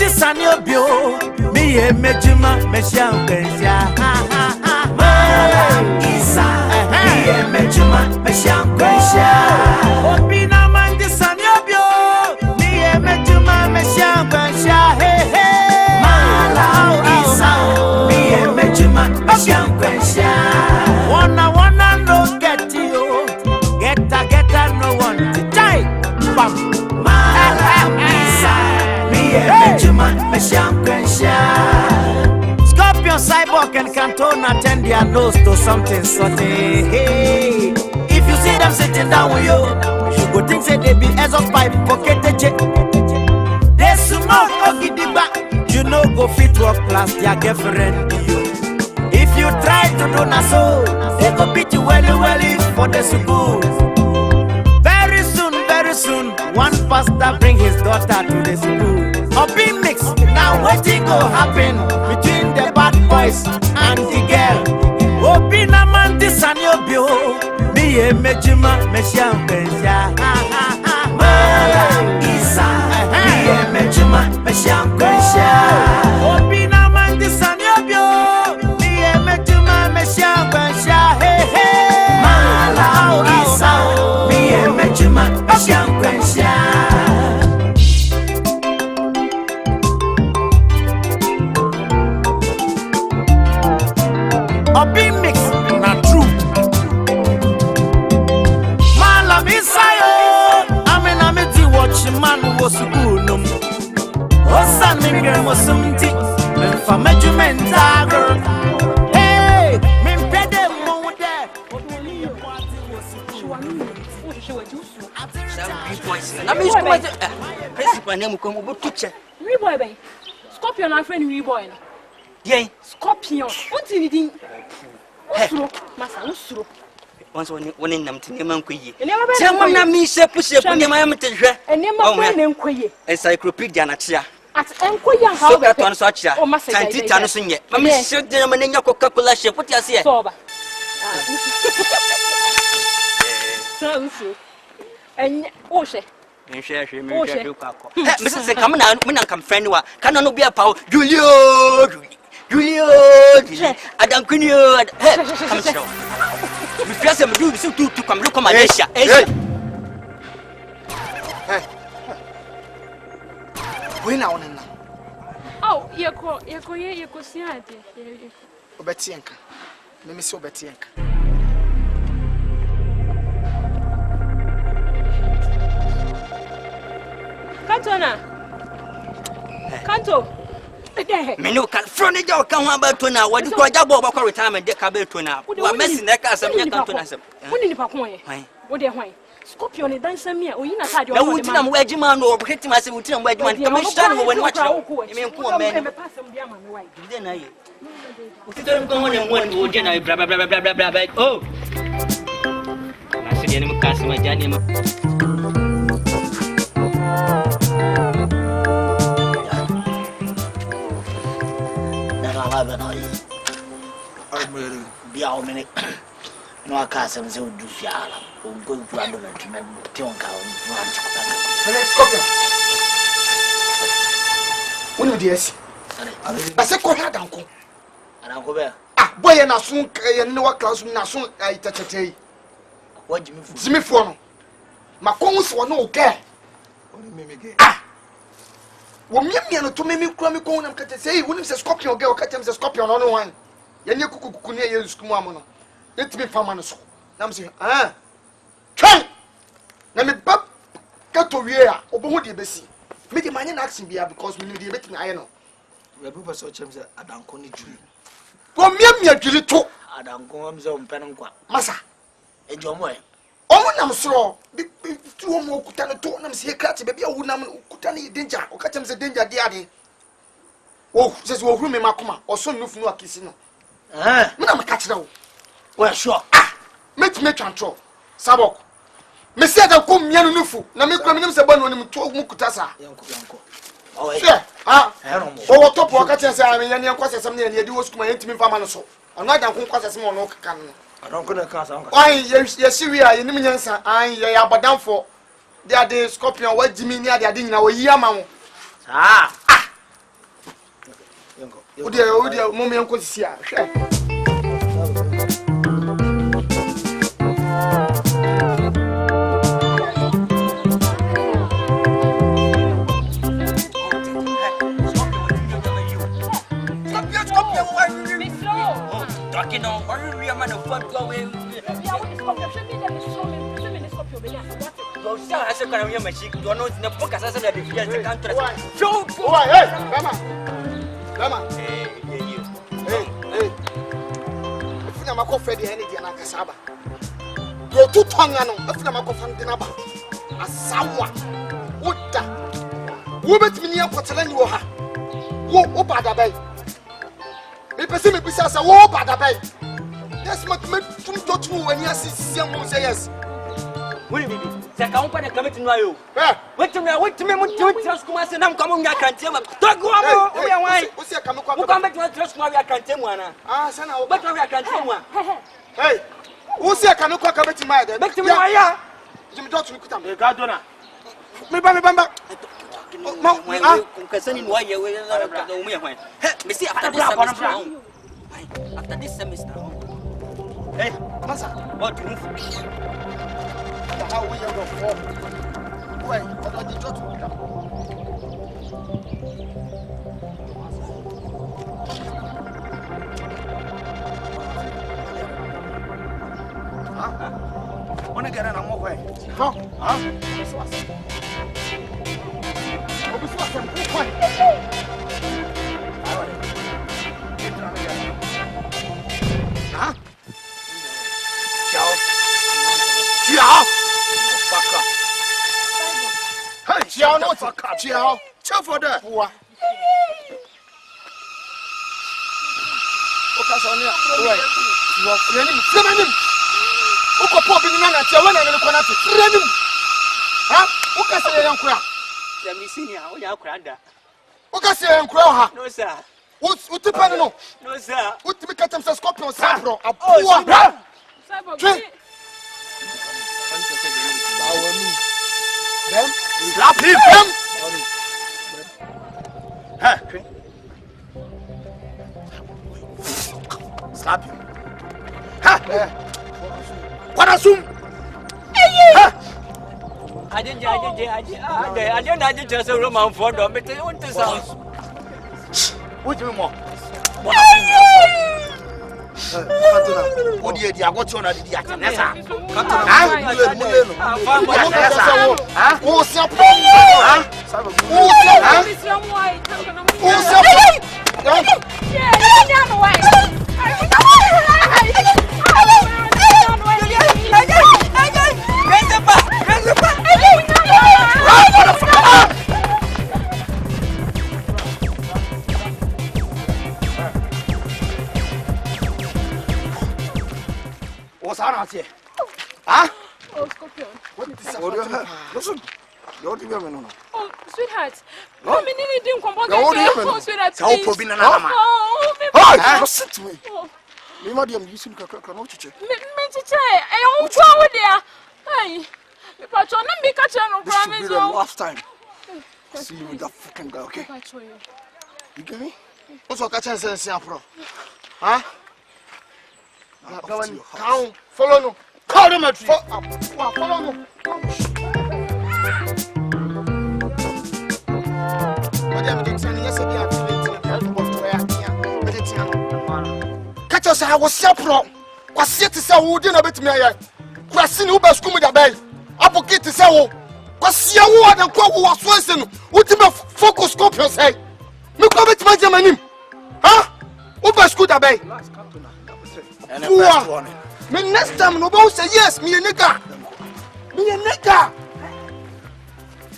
Sanyo me mejuma mesha kwensha Mala isa me mejuma mesha kwensha Opina mandi sanyo me mejuma mesha kwensha hey hey Mala isa me mejuma mesha kwensha Wanna no get you Get no one to die Bam Mala isa Scorpion, Cyborg, and Cantona turn their nose to something sorty. Hey, if you see them sitting down with you go think say they be as of pipe pocket the check. They smoke ogidiba, you know go fit work plus their girlfriend you. If you try to do na so, they go beat you well for the school. Very soon, one pastor bring his daughter to the school. Obi mix, now waiting go happen between the bad boys and the girl. Obi na man this and your bio, me mejima mesha kwensha. Mala isa, me mejima mesha kwensha. Obi na man this and your bio, me mejima mesha kwensha. Hey hey, mala isa, me mejima mesha kwensha. Obi mix na true. Malam isayo, ameti watch man was school num. Osan mingre mosumti, memfa mejumenta girl. Hey, mimpede mo de. Scorpion and friend we boy. Yay, Scorpion. What's in it? Usro, masa usro. Once one in them to name Quay. Someone me say push up on your mamma to share. And name Quay. Encyclopedia Natia. At Enquia, how that one such a must say, Titanusin yet. Mamma said, gentlemen, in your Coca Cola ship, what you say? Sober. So, and Oshe. And share him, Mrs. Come out, when I come friend, cannot be a power. Julio, I don't queen you. Come show. We press them to come look on my Asia. We now. Oh, you could see it. Obetienka. Mimi so Obetienka. Canto. Menu can front it out come about to now. What do I double about retirement? They come to now. We're messing that castle. When in the Pacoy? What they want? Scorpion and dance me, or you not had your own time where Jim or hitting myself with him. Wait, man, come stand when watch out. You mean, poor man. Then I don't go on and one wood, and I blah blah blah blah blah blah. Oh, I see the enemy casting my Johnny. Be our minute. No, Cassim, so do Fiala. We'll go to London to make Tionka. When you yes, I said, go ahead, uncle. And Uncle Bear. Ah, boy, and I soon know class when I soon I touch a day. What do you mean? See me for my cones were no care. Ah, well, me and to me, crummy cone and cut say, when it's a scorpion girl, cut him the scorpion on one. Yanyaku Kunia, you scumamono. Let me for Manaso. I'm saying, ah, try. Let me pop cut to Ria, or what do you see? Make a man accent beer because we need to make me iron. We have such as a Danconi tree. Well, me a jury too. I don't go on some penanqua. Massa, and your way. Oh, I'm sure. Two more Kutana to them say, catch a baby, I wouldn't Kutani danger, or catch him the danger, dear. Oh, says we'll room in Macuma, or soon move no kissing. Ah, I'm a catch now. Well, sure. Ah, make me control. Sabok. Monsieur, I'll come Yanufu. Now make criminals about when you talk Mukutasa. Oh, yeah. Ah, oh, top workers and say, I mean, you're quite something and you do was my intimate family. So I'm not going to cause more no can. I don't go to cast. Why, yes, we are in the answer. I am for. They are the scorpion, what Jimmy near the dinner or Yamamo. Ah, Udia, mommy, Uncle Sia. Talking on hurry, I'm on the front going. I said, I'm your machine. You know, in the book, as I said, the country. Show, hey, Mama, hey. If I'm a coffee, any day, and cassava. You're too tongue, if I'm a coffee, dinner, as someone. What that? Woman, me up for telling you, whoa, bad bay. Me person me bisa sa wo bad bay. Yes, me tum to when you see say yes. Will be. Say ka umpa na kame tinu ayo. Wait me trust kuma say nam kamo nya kante ma. To go am o ya wan. O say kame kwa. Wo kame trust kuma ya kante mu ana. Ah, sana o. But ya kante mu. Hey. O say kame kwa kame tinu ma de. Make tinu ya. Jim dot ni kutam. E ga dona. Me ba. Kasani no ye we na ka mu ya wan. Me see after this semester. Hey, Masa, what do you how we are for? Wait, what are you talking about? Huh? Wanna get on more way? Huh? Huh? Ciao. Fuck up. Hey, ciao, no fuck up. Ciao. Ciao for that. What? Okay, so now, wait. You are friendly. Friendly. Uko pop in nana. Ciao, when I'm gonna connect. Friendly. Huh? Okay, so you're crying. I'm missing you. What you crying? Okay, so you're crying. No, sir. What's the pan? No, sir. What to make them say scorpion sapro? A poor. Them? Slap him. Hey. Slap him. Ha. What assume? I didn't just a Roman for them, but they want to sound. What do you want? What do you do? I got you on the Nessa. What's on here? Huh? Oh, Scorpion. What is Listen, you're the woman. Oh, sweetheart. No, me didn't come back. Oh, sweetheart. How for being an animal? Oh, listen to me. Me, madam, you see, cannot teach you. me, I won't go with there. Hey, but you're not making a This should be promise. the last time. See you with that fucking guy, okay? You get me? What's your catch and say, Pro? Huh? Come, follow no. Call them a tree. Follow no. Catch us, I was Pro. Was set to say, who didn't bet me? Crossing who best come with a bay. Advocate to say, was your word and quote was Swenson. What you focus Scorpion say? Me come with my Germany. Huh? Who best could a bay? Poor. Me next time no boss say yes, me a nigga. Me a nigga.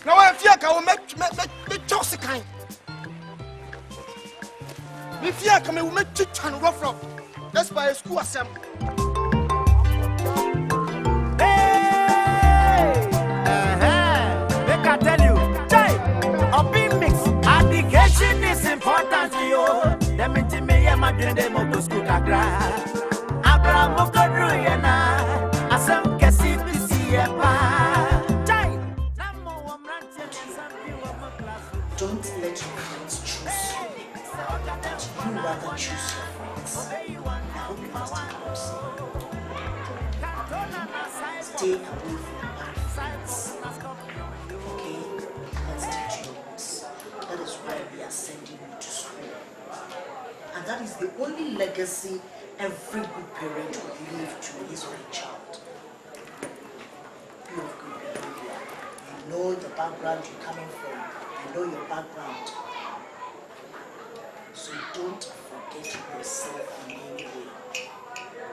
Now I fear I will make toxic kind. Me fear I will make chit and rough. That's by a school assembly. Hey, make I tell you, a big mix. Education is important to you. Them into me, I'm a doing them up to school. Abraham Mokodruyana, Asam Kassi, Don't let your friends choose you. But you rather choose your friends. I hope you understand what I'm saying. Stay away from bad friends. Okay? Let's teach you once. That is why we are sending you to school. And that is the only legacy every good parent would leave to his or her child. Be of good behavior. You know the background you're coming from. You know your background. So don't forget yourself in any way.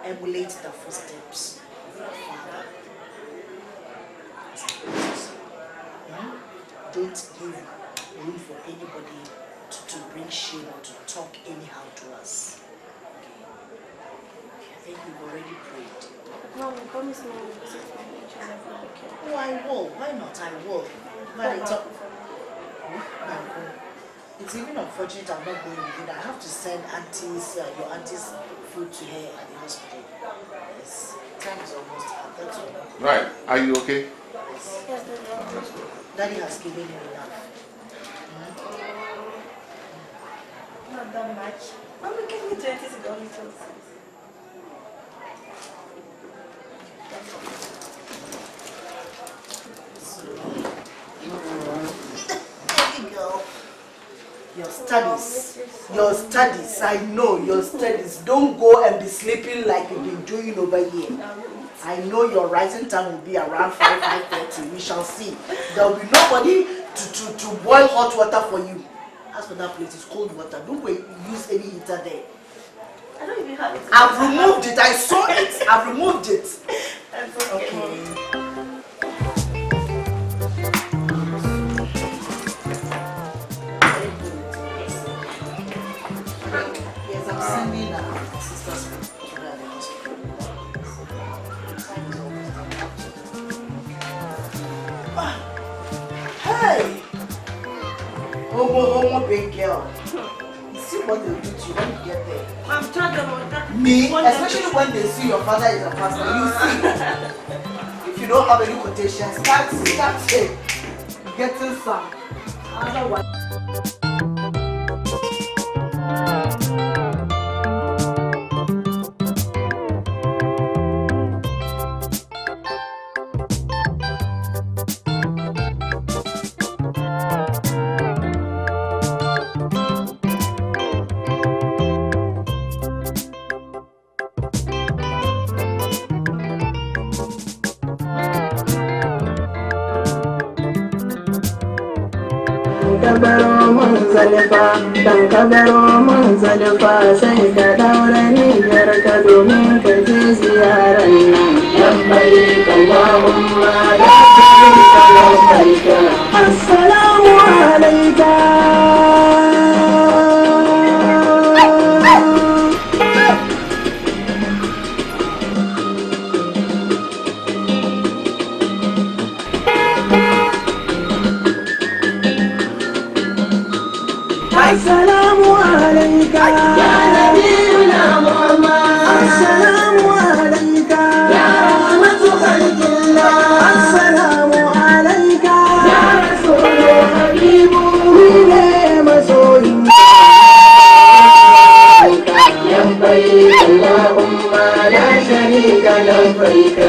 Emulate the footsteps of your father. Don't give room for anybody to bring shame or to talk anyhow to us. Okay. I think we've already prayed. Mom, promise me you'll visit my children every weekend. Oh, I will. Why not? I will. But I talk. It's even unfortunate I'm not going with it. I have to send your auntie's food to her at the hospital. Yes. Time is almost up. That's all. Right. Are you okay? Yes. Yes, Daddy. Daddy has given you enough. Not that much. Mom, give me 20 to go little. There you go. Your studies, I know your studies. Don't go and be sleeping like you've been doing over here. I know your rising time will be around 5:30. We shall see. There will be nobody to boil hot water for you. As for that place, it's cold water. Don't go use any heater there. I don't even have it. I've removed it. I saw it. I've removed it. Okay. Yes, I'm sending sisters to the hospital. Hey! Homo, big girl. See what they'll do to you when you get there. I'm trying to Me, especially when they see your father is a pastor, you see. If you don't have any quotations, start getting some. Otherwise. Dan kabaro mun zalfa sai ka daura niyyar ka domin ka je ziyarar nan labbaik Allahumma la sharika labbaik assalamu alayka السلام عليك يا نبينا محمد السلام عليك يا رحمة خلق الله السلام عليك يا رسول حبيب مسؤول لبيك اللهم لا شريك لبيك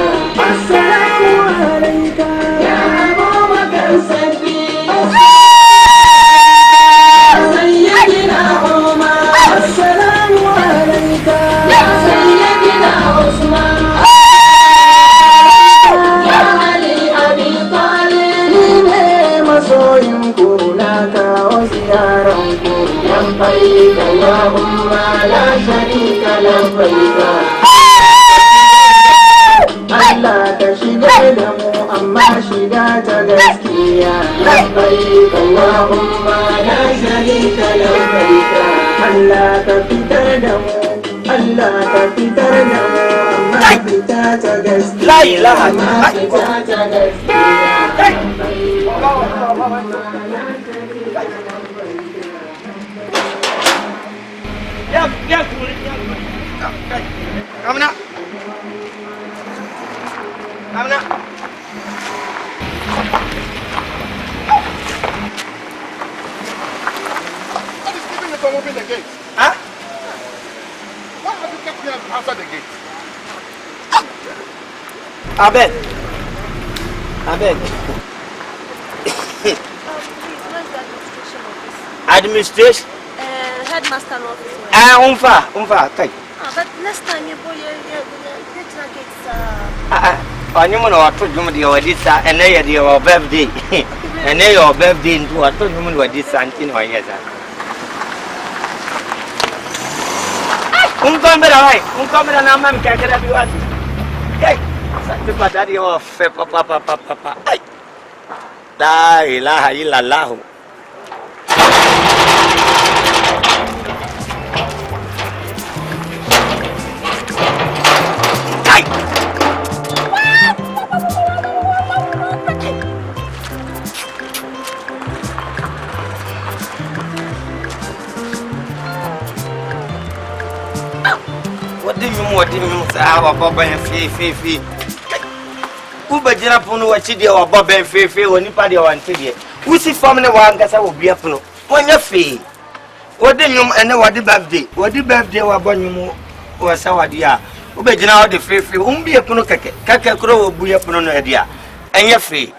السلام عليك يا أبو بكر الصديق السلام عليك يا سيدنا عثمان يا علي أبي طالب مصوينكم لك وزيارنكم لبيك اللهم لا شريك لبيك Allah ka shiga da mu amma shiga ta gaskiya labbaik Allahumma la sharika labbaik Allah ka fitar da mu amma fita ta gaskiya la ilaha Kamina. Kamina. What is giving the don't open the gate? Huh? Why have you kept me outside the gate? I beg. Please, where's the administration office? Administration? Headmaster office. Umfa, take. But next time you boy, get On you know, I told you what this and they are your birthday. And they your birthday into I told you what this auntie or yes. Come and I'm can't get everyone. Daddy of papa. La ilaha illallah. What do you say? Our Bob and Fee. Uber Jirapuno, what she did, or Bob and Fee, or anybody or Antidia. We see family one that I will be up. When your fee. What do you and what the birthday? What the birthday or Bonu or Sawadia? Uber Jina, the Fee, won't be a puno kaka crow will be up on an idea. And your fee.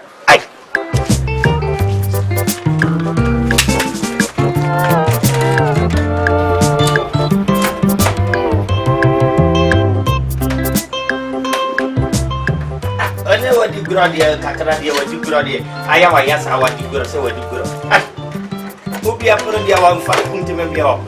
Gradia, Cataradia, what you gradia. I am a yes, I want you to say what you grow. Who be up on the one for to maybe up.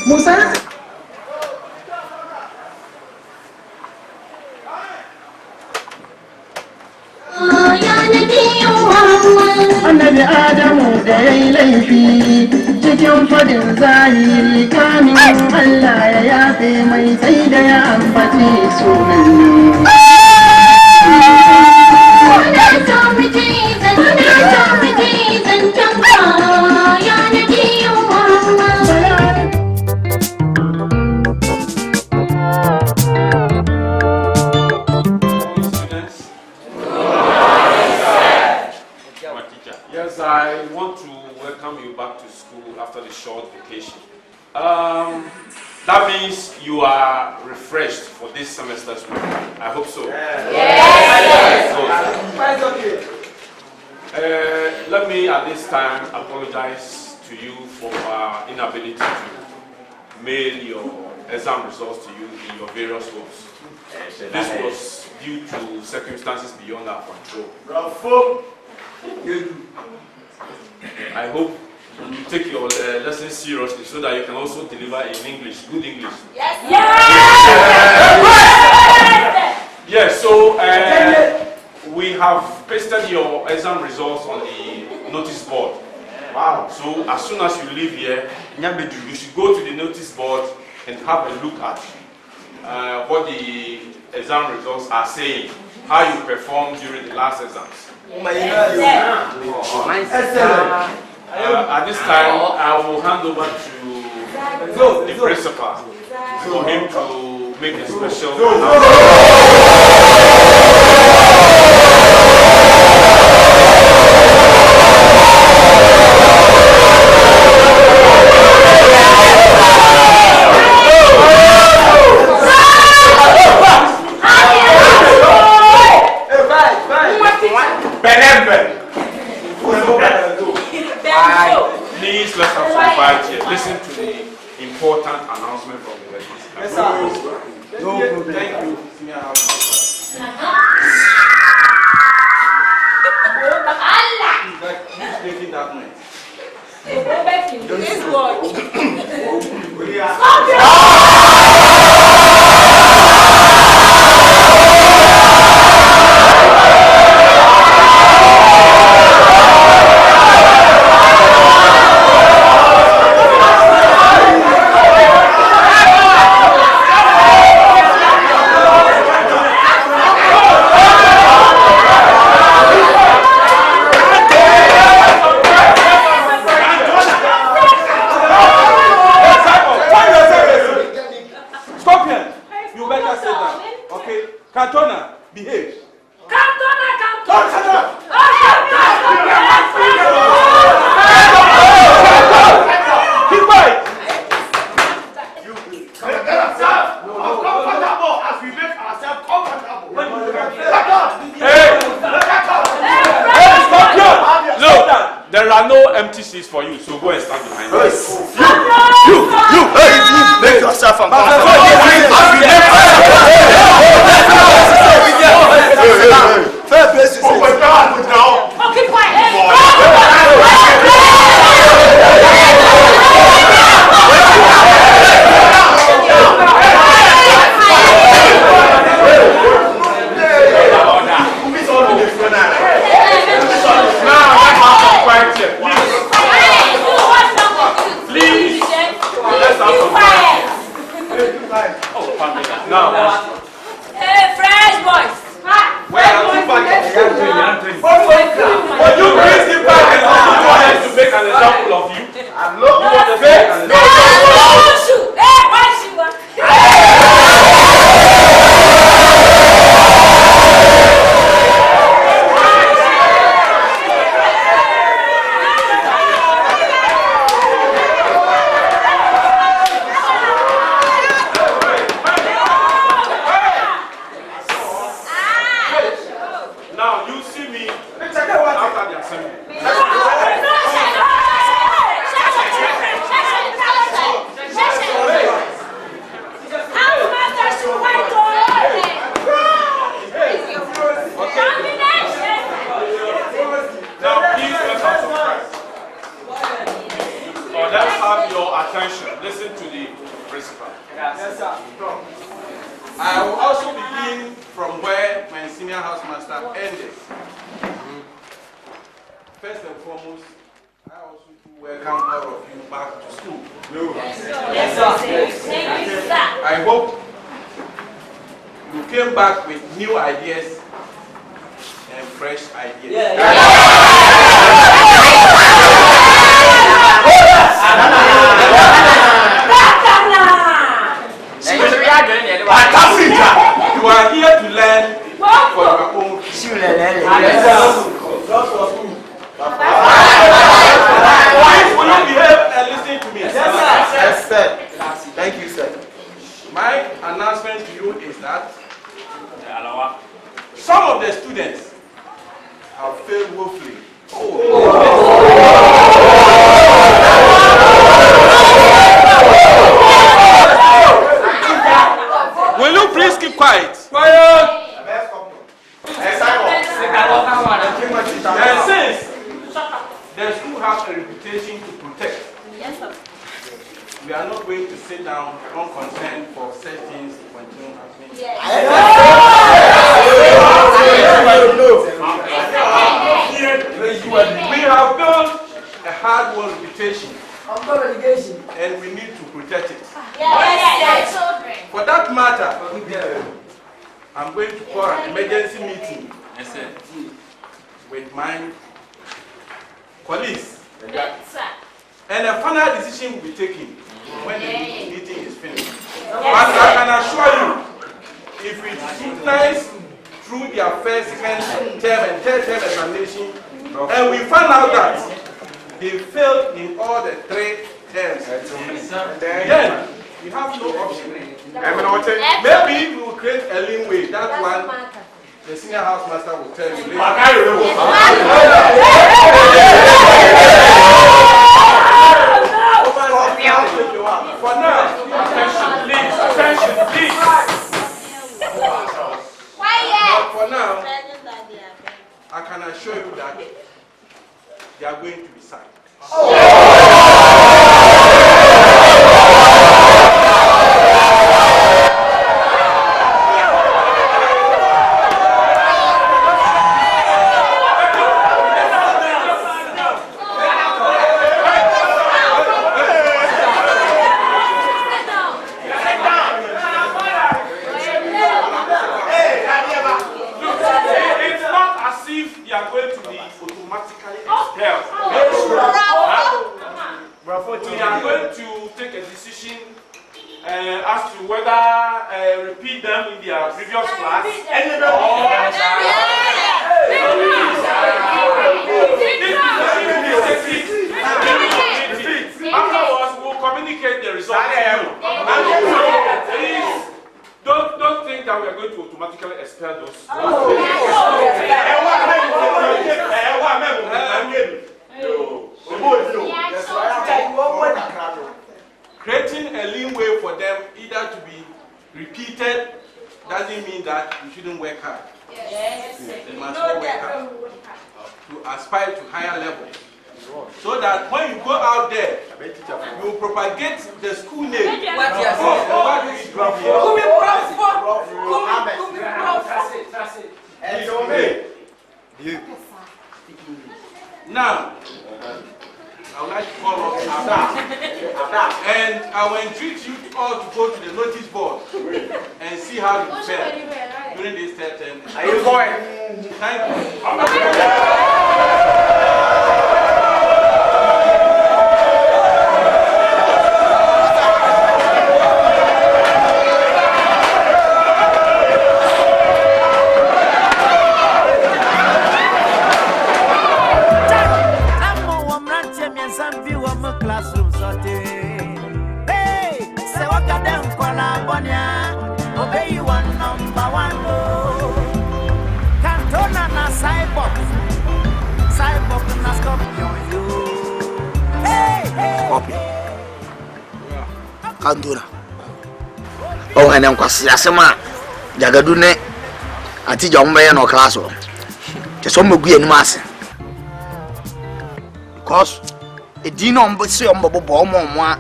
Musa. Annabi Adamu da ya yi laifi cikin fadin zahiri kamin Allah ya yafe mai sai da ya ambaci sunan Yes, I want to welcome you back to school after the short vacation. That means you are refreshed for this semester's work. I hope so. Yes. Let me at this time apologize to you for our inability to mail your exam results to you in your various homes. This was due to circumstances beyond our control. Bravo. I hope you take your lesson seriously so that you can also deliver in English, good English. Yes. Yes. So we have pasted your exam results on the notice board. Wow. So as soon as you leave here, you should go to the notice board and have a look at what the exam results are saying, how you performed during the last exams. At this time, I will hand over to the principal for him to make a special announcement. Please let's have some quiet here. Listen to the important announcement from the legislature. Yes, sir. No problem. Thank you. Who's taking that noise? This boy. are no empty seats for you, so go and stand behind me. You, make yourself uncomfortable. Fair place. Oh my God, now. Oh, keep quiet. Please. Let's have some quiet. Now. Hey, fresh boys. Will you please keep back and go ahead to make an example of you? You want to make an Now you see me after the assembly. Now please let's have some quiet. Or let's have your attention. Listen to the principal. Yes, sir. I will also begin from where my senior housemaster ended. First and foremost, I also welcome all of you back to school. Yes, sir. Thank you, sir. I hope you came back with new ideas and fresh ideas. You are here to learn for your own. Will you behave and listen to me? Yes, sir. Thank you, sir. My announcement to you is that some of the students have failed woefully. Will you please keep quiet? And since the school has a reputation to protect, we are not going to sit down unconcerned for such things to continue happening. We have built a hard-won reputation, and we need to protect it. For that matter, I'm going to call an emergency meeting with my colleagues. And a final decision will be taken when the meeting is finished. But I can assure you, if we scrutinize through their first, second term and third term examination, and we find out that they failed in all the 3 terms, then we have no option. Maybe we will create a leeway. That one, the senior housemaster will tell you later. For now, attention, please. But for now, I can assure you that they are going to be sacked. We are going to take a decision as to whether repeat them in their previous class afterwards we'll communicate the results to you. Please don't think that we are going to automatically expel those. way for them either to be repeated doesn't mean that you shouldn't work hard. Yes. You must all work hard to aspire to higher levels. So that when you go out there, you propagate the school name. What do you do? Now, I would like to call up and I will entreat you all to go to the notice board and see how you fare during this third term. Are you going? Thank you. Kandura. Oh, and I'm Kwasima Jagadune. I teach your man or class. Just some good and mass. Because a dinner but say on Bobo Bomma,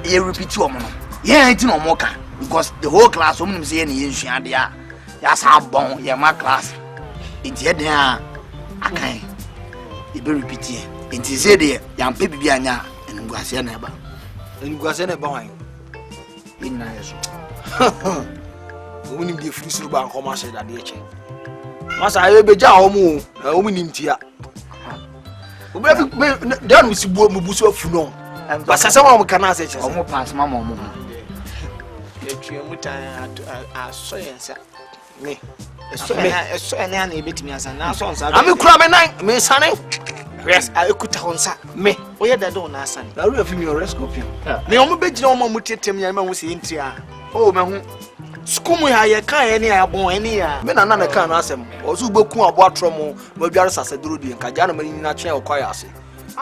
you repeat your man. Yeah, it's no more because the whole class woman say any issue and yeah, that's how bon, yeah, my class. It's yet there. I can't. You be repeating. It is there, young baby Biana and Guasia never. And Guasia behind. In nice. We need the free silver and commercial at the HM. Must I be Jamu, a woman in Tia? Then we see Busu of Funon. But someone can say, I'm more past Mamma. I saw me. And a bit me as an answer. I'm a cramming, Miss Honey. Yes, I could answer me. Where the don't answer. I will have your rescopio. Me on bed no more mutim yaman was in Tia. Oh, my school, I can't any born any. Men another can ask him. Or Zuboku about Tromo, Mobias as a druid and Kajana Marina chair or Koyasi.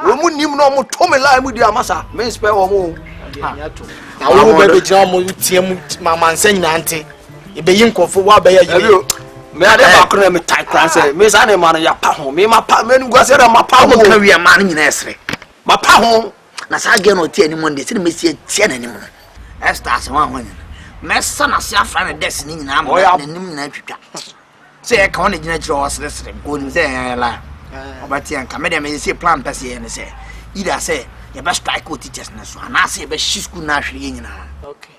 Woman, you no more Tommy lie with your massa, may spell or more. I will be John Mutim, Mamma saying auntie. You be in for what by you. Me ade ba kro me type class me sa na ma no ya pa ho me ma pa me nu gwase ma pa ho career ma no nyina esre ma pa ho na sa ge no tie ni monde se me sie tie na ni mo estars wa ho ni me sa na se afra na des ni nyina ma na nim nyina twitwa se e ka ho ne gina kiro osre sre go ni se ya la obati an ka me de me se plan pese ye ne se ida se ye ba strike o teachers na so na se ye ba shi school na hwe ye nyina okay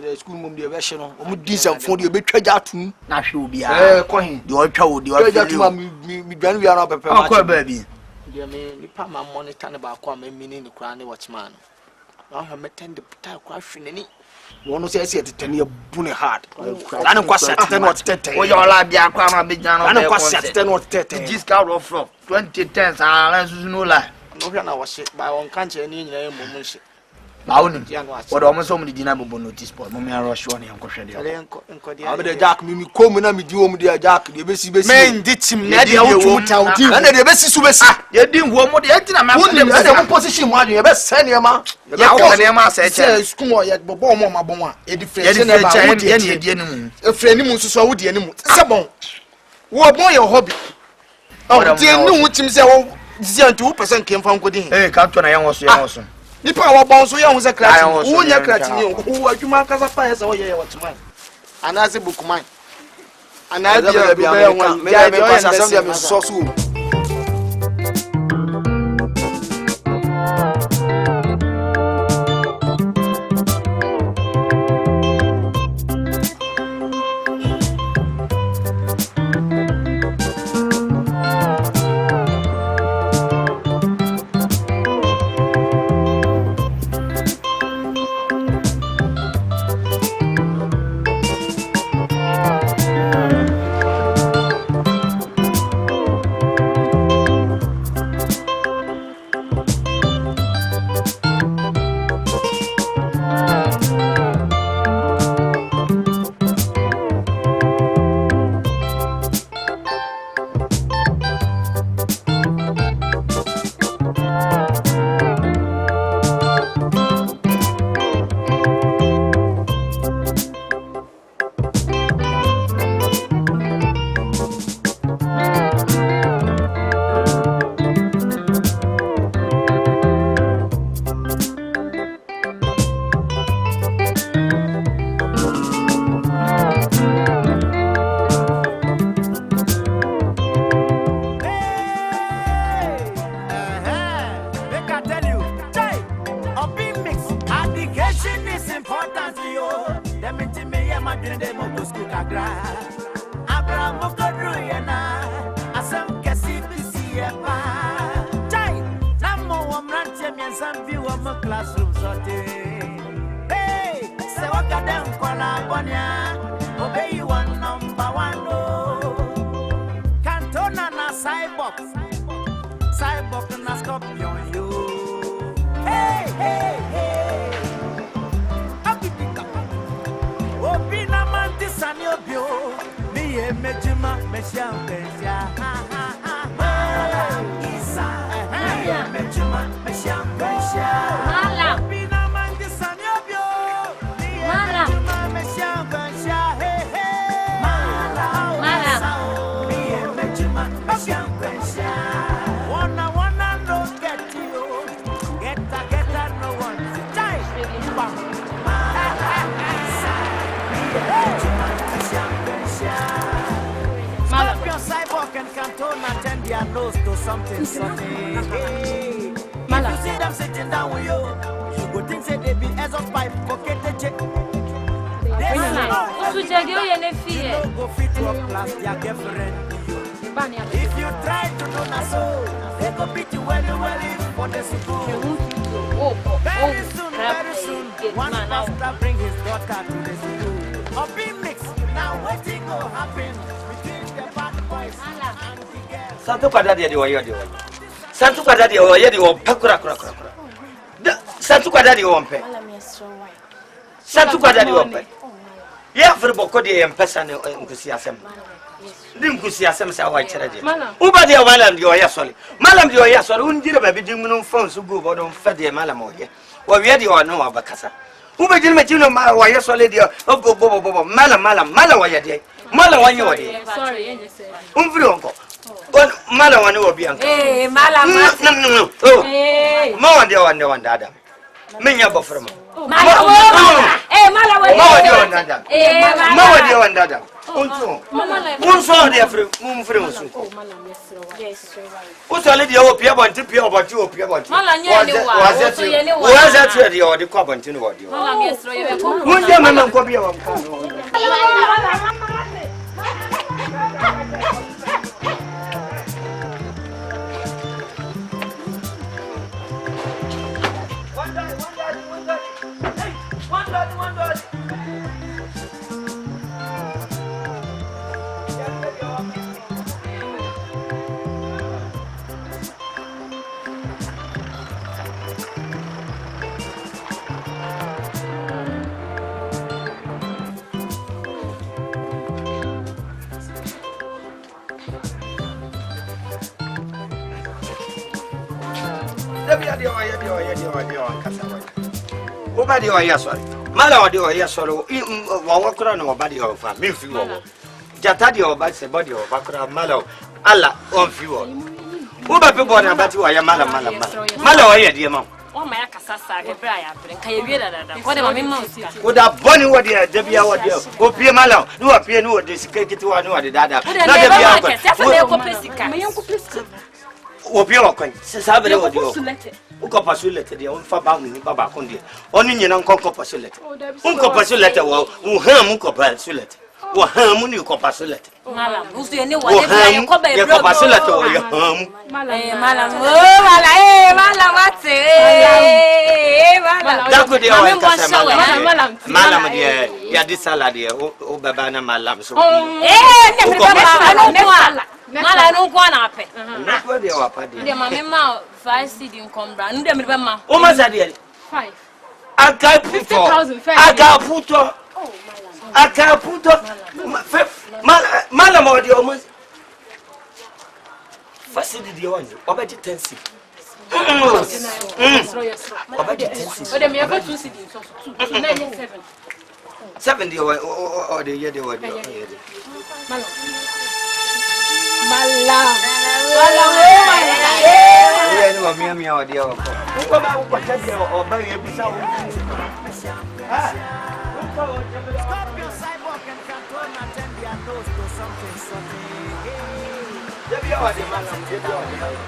the school mum the version o di some phone the be twaja atum na hwe obi a ko hin the o twa o the o twaja atum mi dwan wi ara pepe ma ko ba bi the me nipa ma monitor ne ba ko ma mini ne kura ne watchman na ha meten the puta kwa hwe nani wonu se se tetene ya bu ne hard ana kwa set ten what tete o yo la bia kwa ma be jan ana kwa set ten what tete this card of from 2010 sa susu no la no hwe na wo se ba won kan che ni nyina mo mun se Bauni, what almost so many dinner bobo notice board. Mommy, I rush one and question the other. Jack, me come and me do the Jack, the best man did him. And the best is to you didn't want what the other position. One, you best send your man. You said, school yet, Bobo, Mamma Bona, a different a friend who saw the animal. Sabon, what more your hobby? Oh, dear, no, which himself 2% came from Gooding. Hey, Captain, I was awesome. Nipa wa bonso ya unze krati unya krati ni o adwuma kasa fa yesa o ye watman anaze bukuman anabi ya be won me be pasa sam dia me so so important to you. Them into me, I'm a dream, they must school kagra. Abraham Mokodruyana, Asam Kassi, Chai, Namo, Ramrancham, and some view of my classroom. Hey, say what got them Kuala Bonia, obey you one number one. Cantona na cyborg na scorpion you. Hey, hey, hey. Obina manti sanyo mi emejima meshampesia. Isa, mi emejima meshampesia. Obina manti sanyo mi emejima meshampesia. Hey, hey. Mala, mi emejima meshampesia. Wanna no get you, get no one. Jai, bam. Scorpion, cyborg, and canton attend their nose to something sunny. Hey, if you see them sitting down with you, you go think say they be as of pipe pocket the check. They no go fit to a class their girlfriend. If you try to do na so, they go beat you well for the school. Very soon, one pastor bring his daughter to the school. A big mix, now what will happen between the bad boys and the girls? Santo Kadadi, you are Santo Kadadi, you are Pakura. Santo Kadadi, you are Santo Kadadi, you are yeah, for Bokodi and Pessan enthusiasm. Enthusiasm, say, white charity. Ubadi, Malam, you are Yasoli. Malam, you are Yasol, who did a baby on phones who go on Fedi Malamoya. Well, we had you are no Abacasa. Who made you make you know my wire solid? Oh, go, Malawaya, Malawan, you are sorry, Umfrionco. Malawan will be uncle. Eh, Malam, no. Oh, more than the one, Dada. Many of them. Obadi o yasori mala odi o yasori wa kura no obadi o fa me fi wo jata di o ba se body o ba kura mala ala on fi wo wo ba pe bo na ba ti wa ya mala o ye die ma o ma ya kasasa ke bra ya bre kan ye wie da ko de ma me ma o si ko da boni wo de da bia wo de o pie mala no wa pie no de sika kiti wa no de dada na de bia ko ko pesika me yan ko pesika o pie o kon se sabe wo de o uko pasulete de on fa ba mu baba kon de oni nyina nkonko pasulete unko pasulete wo ham ko pasulete wo ham ni ko pasulete malam usu ye ne wa de bia ko ba e bro pasulete wo ye ham malam malam ate malam da ko de o ka sa malam de ya di salad de o baba na malam so ne baba mala no kwa na ape na ko de wa pa de de ma me ma 5 cedi nkombra nde me ma o ma za de 5 agaputo mala mo de o mo 5 cedi de one o ba de 10 cedi o ba de 10 cedi o de me ga 2 cedi so 2 9 7 de o de ye de o de mala ni wa mia wa dia wako uko ba uko chaje o ba ye bisa u Scorpion, cyborg, and canton attend their nose to something. Debi wa de malam, debi wa de malam.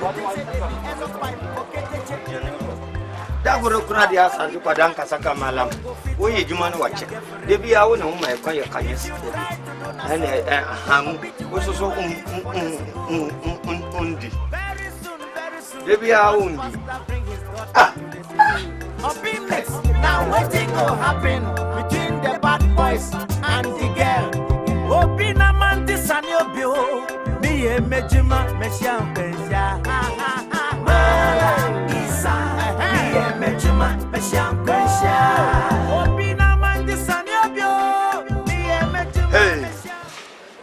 What is it? As of pipe, okay, da goro kuna dia sa ju kwadan ka saka malam wo ye juma no wache de bia wo ne wo mai kwa ye kanye sike ene ham wo so so undi de bia undi now waiting will happen between the bad boys and the girl Obina man this and your bio me e mejima meshan pensia Hey,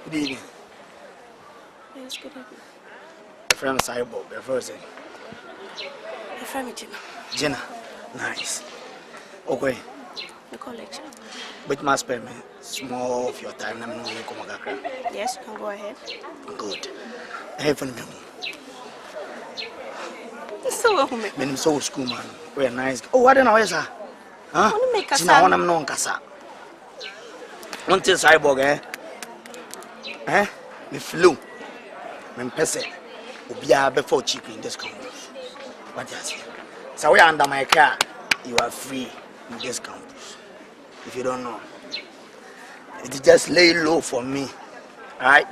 good evening. Yes, good evening. My friend is Saibo, your first name. My friend is Gina. Gina, nice. Okay. The college. But you must spare me small of your time. I'm not going to come back. Yes, you can go ahead. Good. Hey, for me. So, I'm so school man. We're nice. Oh, I don't know, sir. Huh? I want to make a son. I'm not casa. One thing, Cyborg, eh? Me flew. Me pese. Ubia before cheap in this country. What you say? So we are under my car. You are free in this campus. If you don't know, it just lay low for me, alright?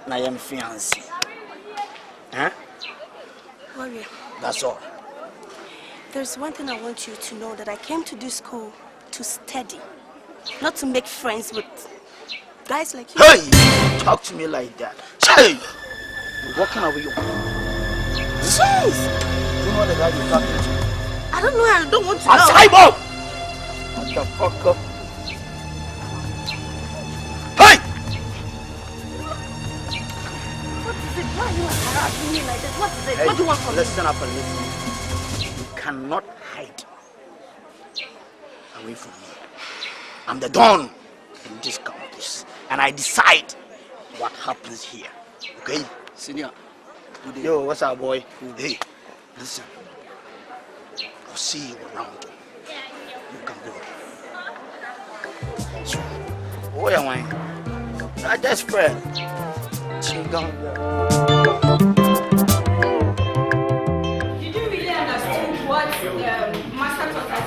Now I am fiancé. Huh? Warrior. That's all. There's one thing I want you to know, that I came to this school to study, not to make friends with guys like you. Hey! Talk to me like that. Hey! You're walking away. Jeez! You know the guy you're talking to? I don't know, I don't want to know. Cyborg! What the fuck up? Hey! What is it? Why are you harassing me like that? What is it? Hey, what do you want from me? listen up and listen. You cannot hide away from me. I'm the Don in this campus, and I decide what happens here. Okay? Senior. Yo, what's up, boy? Hey, listen. I'll see you around. You can go. So, where am I? I just friend. Did you really understand what Master taught us?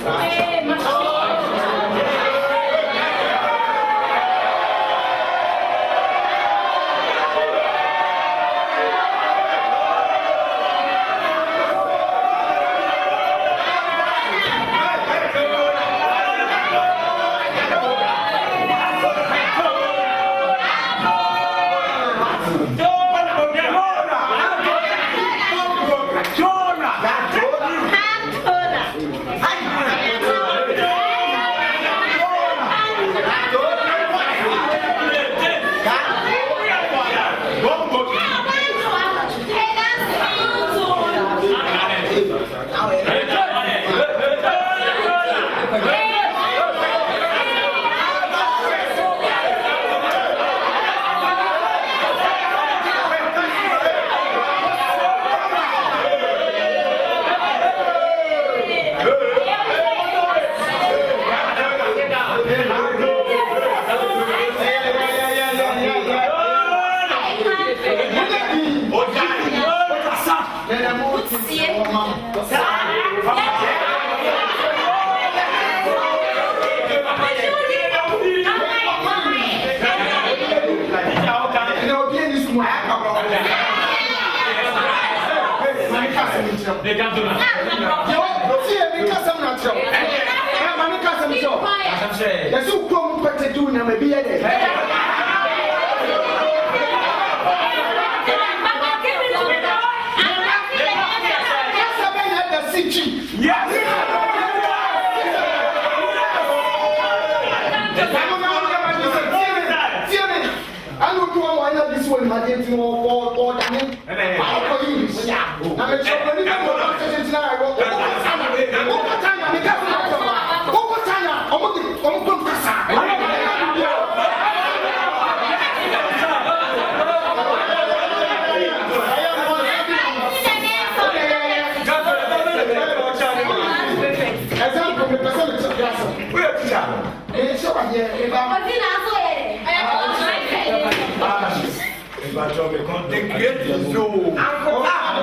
They create the zoo.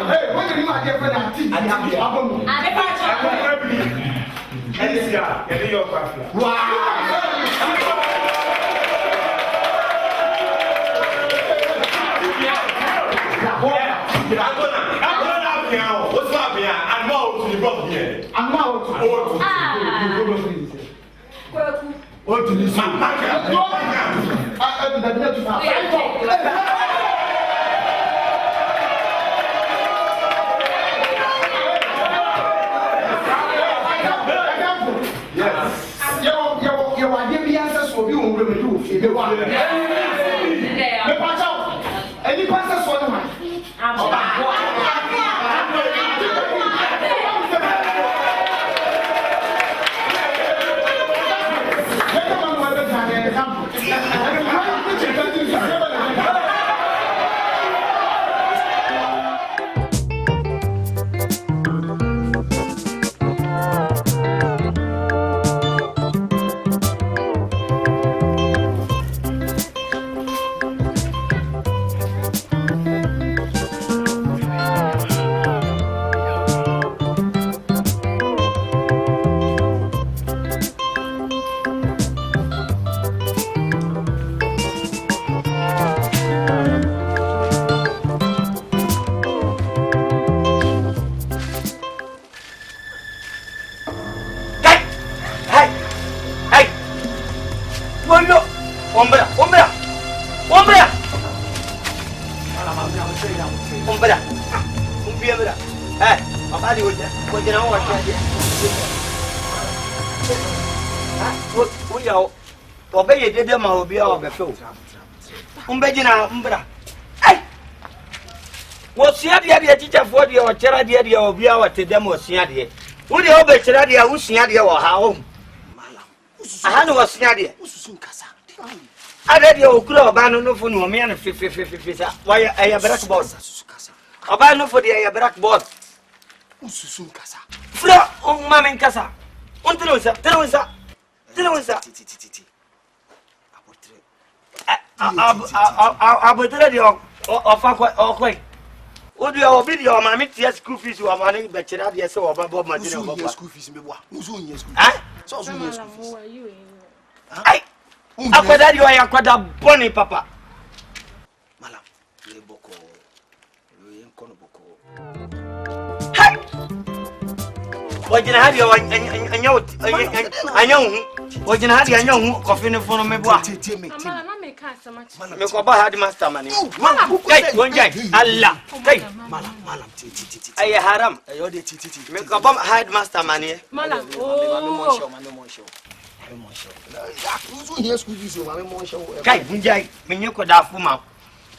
Hey, what do you want to do? Obey the demo will be all the show. Umbra. Hey! What's the idea, teacher for the or charity or be our to them was Siadia? Would you obey Charadia who's Siadia or how? I had was Siadia. I read your club abandon for no man 50. Why I have black boss? Abandon for the black boss. Ususun Casa. Flo, Mamma in Casa. Untelosa. Abutredi or quay. Would you obey your mammy? Yes, school fees you are running, but you have yes or Bob Martin school fees. So, after that, you are quite a bonny papa. Malam, Leboko, Conoboko. What did I have your I know what did I have your young coffee in front of me? Make up had master money. One guy, Allah, Malam, I haram. Make up had master money. Malam, Kai, Munjai, Minyako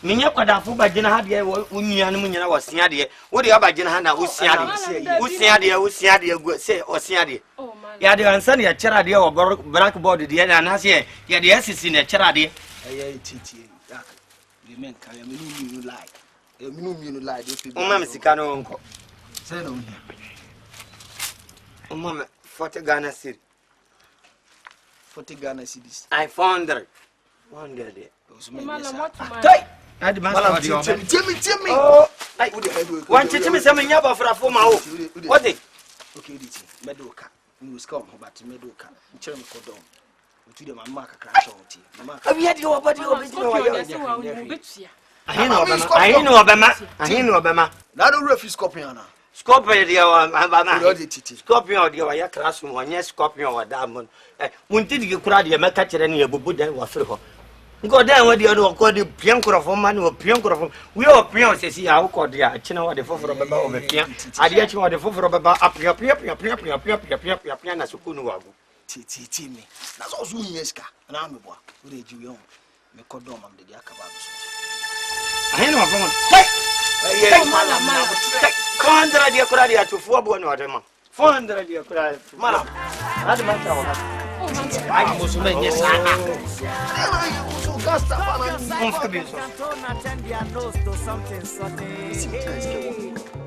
Minyako by Jenahadia, Union Munia was Siadia. What do you about Jenahana? Usiadia, say, or Siadia. Yadi and Sunny a charadia or blackboard, the end, and as yet, the essence in a charadia. You meant I am you like. You like Mamma Sicano uncle. Say no. Mamma, 40 Ghana City. 40 Ghana cities. I found her. One day. Jimmy. Oh, like one Jimmy, some yaba for a former. What is okay? Medoka. You come about Medoka. Cherry Cordon. To the Mamma crash on tea. Have you had your body? I know Obama. That don't refuse Scorpion. Scorpion, Scorpion, your classroom, one yes, Scorpion or Diamond. When did you cry your catcher and your bubu was free? Go down with the other called the Pianco of man or Pianco. We all Pian says, I will call the channel the four of a pian. I get you on the four of about up your piano as you couldn't walk. Timmy. That's also Yeska, and I'm a boy. Who did you own? Me Cordom and the Yakababs. I know I'm 400 year cradia to 4 bon or them. 400 year cradia. Madam, that's my town. I was made yes.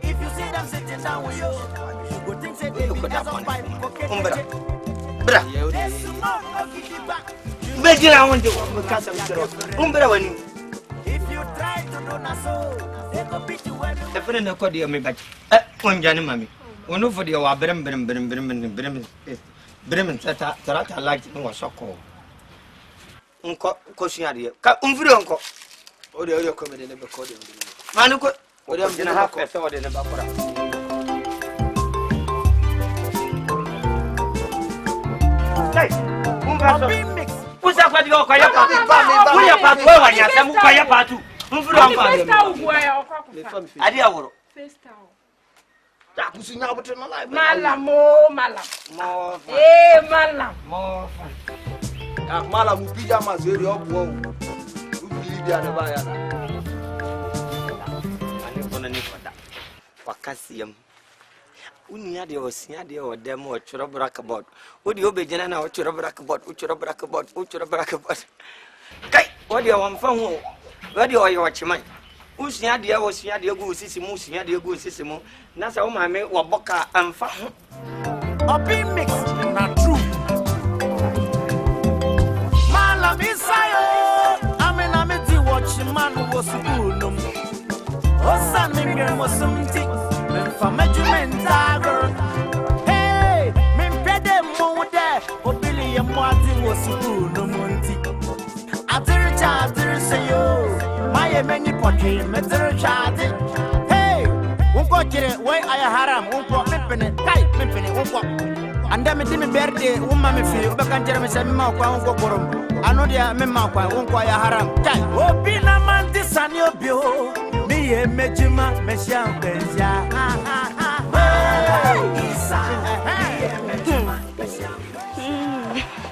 If you see them sitting down with you, you would think they look at that one. Imagine I want to cast them. If you try to do friend na kodi me back onjane mami onu for the wa brem tata like no wa soko nko kosua de ka umfiri onko ode ko me de ne be ko de manu ko ode am jina ha pese ode ne bakora hey usa kwa digo kwa yapa uya pa kwa wanya samu kwa yapa tu umfiri onko ade aworo ta kusunya abotre no live malam malam upija mazeri obwo ubili dia ne ba ya na ani kono ni foda wakasiyam unia de osia de odem o choro blackboard odi obejena na o choro blackboard kai odi o wamfa ho odi o yo chiman usia de go sisi mu usia de go sisi mu na sa o ma me wo boka amfa ho obi mix na true malam isayo amena me di watch man wo school no osa me ngem osumti memfa majumenta girl hey me pede mo de obili ye mo ati wo school no monti adir sayo maye meni potri me dir chade hey wonko kire we aya haram wonko mepene wonko anda me dimi berde wumma me fi obekan jere me se me ma kwa wonko korom ano dia me ma kwa wonko aya haram kai obi na man disani obio mi ye mejima me sha bezia isa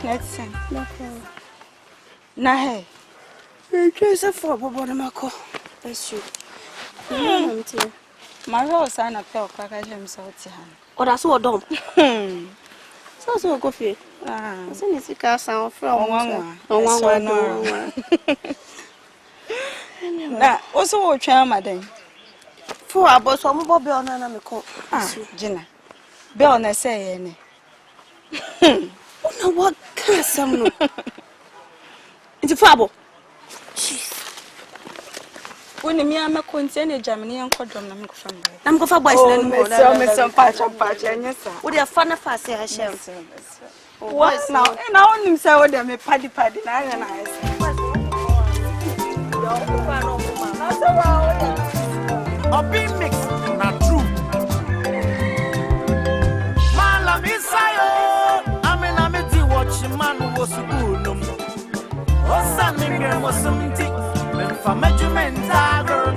Let's sing. Nah, just for Bobo Mako. That's you. My horse and a pell crack at him so. Oh, that's what dumb. So coffee. As soon as you can sound from one. Now, also, try madam. For our boss, I'm Bobby on an amico. Jenna. Bill, I say any. Oh, no, what can some into trouble? When me am a container Germany and quadrum, I'm going for boys. Some patch and yes, sir. Would you fun of us, I shall. What now? And I want him so them a paddy, and I. Obi mix na true malam isayo amena me di watch man wo school no osa me ngem osumti memfa majumenta girl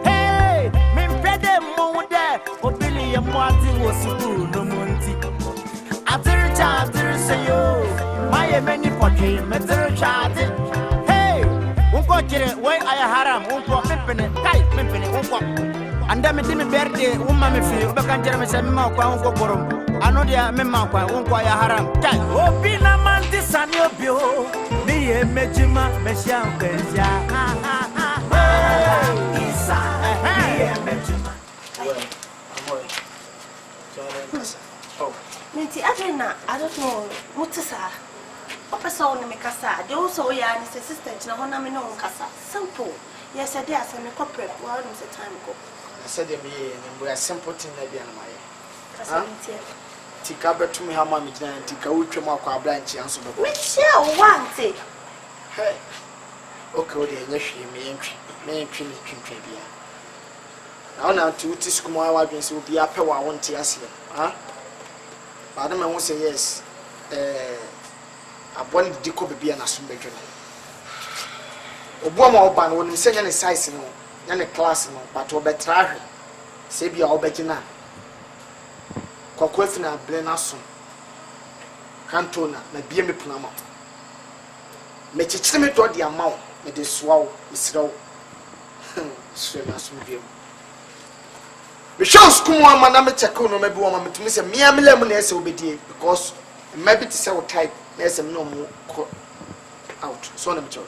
hey me pede mo de obili ye mo ati wo school no monti adir sayo maye meni potri me dir chade hey wonko kire we aya haram wonko mepene wonko anda me dimi berde wumma me fi obekan jere me se me ma kwa wonko korom ano dia me ma kwa wonko aya haram kai obi na man disani obio mi ye mejima me sha bezia isa mi ye mejima Minty, I don't know what is that. What is all in the casa? They also are his assistant, no one I know casa. Simple. Yes, I dare say me corporate. Well, it's a time ago. I said to me, we are simple thing that be on my Tika to me how mammy and Tika Ultramar branch and so which you want it. Hey, okay, yes, me entry. Now to school, my wife will be up. I want to ask you, huh? Madam, I won't say yes. I wanted to go be an assembly. Obama Oban when send any size no, any class no, but to better. Say be our beginner. Coquefina Blenason Cantona, my BM Plama. Make it me to the amount, with the swallow is slow. Swim as with you. We shall school one man, Chacono, maybe one to miss a mere lemonade obedient because maybe to sell type, there's no more out. So I'm sure.